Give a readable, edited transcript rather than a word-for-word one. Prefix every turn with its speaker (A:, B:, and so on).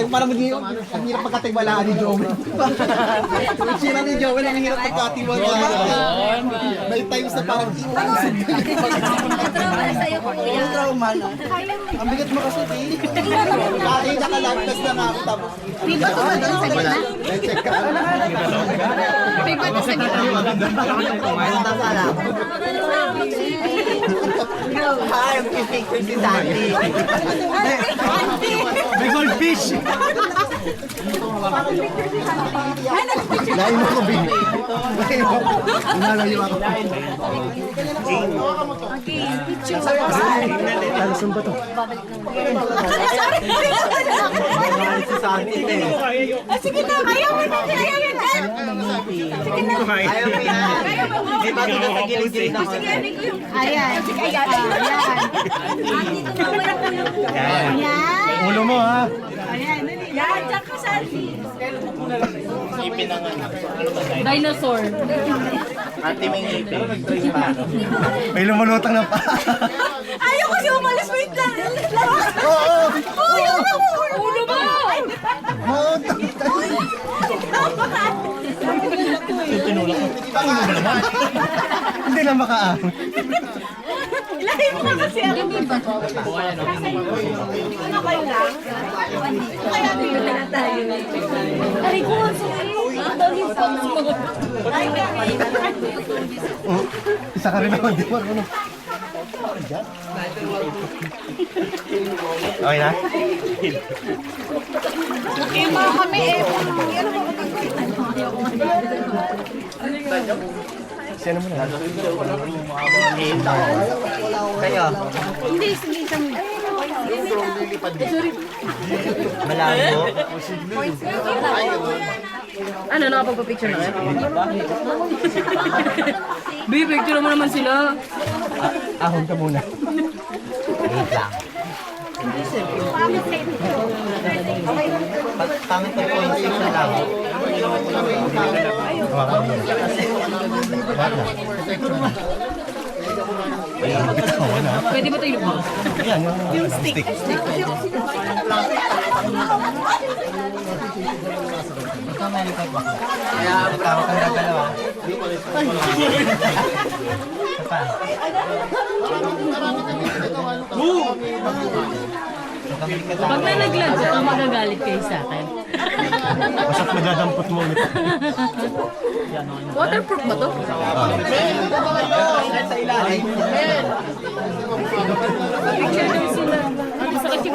A: Parang ang hirap pagkatiwalaan ni Joel. Sira ni Joel, ang hirap pagkatiwalaan. May times na parang iwasan.
B: Sa'yo, kuya.
A: Trauma na. Ang bigat mo kasi, eh. Dati naka-live na nga ako tapos.
B: Bigot ko ba doon sa gitna?
A: Check ka.
B: Bigot ko sa gitna.
A: Hi, ang picture si Sandy.
C: May goldfish!
A: Lain mo ko, Bin. Lain mo. Umalayo ako.
B: Okay, picture.
C: Talusan ba to?
A: Si Sandy, eh.
B: Sige na, ayaw mo na. Ayaw yun. Sige na.
A: Ayaw mo yan. Di ba doon sa gilid-gilid na ko?
B: Ayan. Ayan. Ayan.
C: Ulo mo ha?
B: Ayan. Yan, dyan ka, Sandy. Dinosaur.
A: Ate may ngipin.
C: May lumulutang na pa.
B: Ayaw kasi umalis. Wait lang.
C: Oo!
B: Ulo mo!
C: Hindi na makaahon.
B: Ilahin mo na kasi ako. Ano kayo lang? Kaya bigyan na tayo. Ay, ko, ang dami pa.
C: Isa ka rin naman, di ba? Ano? Okay na?
B: Mga kami eh.
C: Sino mo na?
A: Kayo?
B: Hindi, sige kami.
A: Malayo.
D: Ano, nakapagpa-picture na kayo? Bi, picture mo naman sila.
C: Ahon ka muna.
A: Wait lang. Pangit pa po yung six na lang.
C: Hawakan mo muna. Bitawan na.
D: Pwede ba tayo lupa?
C: Ayan, yung stick.
A: Kaya tawag kang gagalaw.
D: Pag may nag-vlog ka, magagalit kayo sa akin.
C: Basta't madadampot mo ulit.
D: Waterproof ba to?
A: Sa ilalim.
D: Picture daw sila.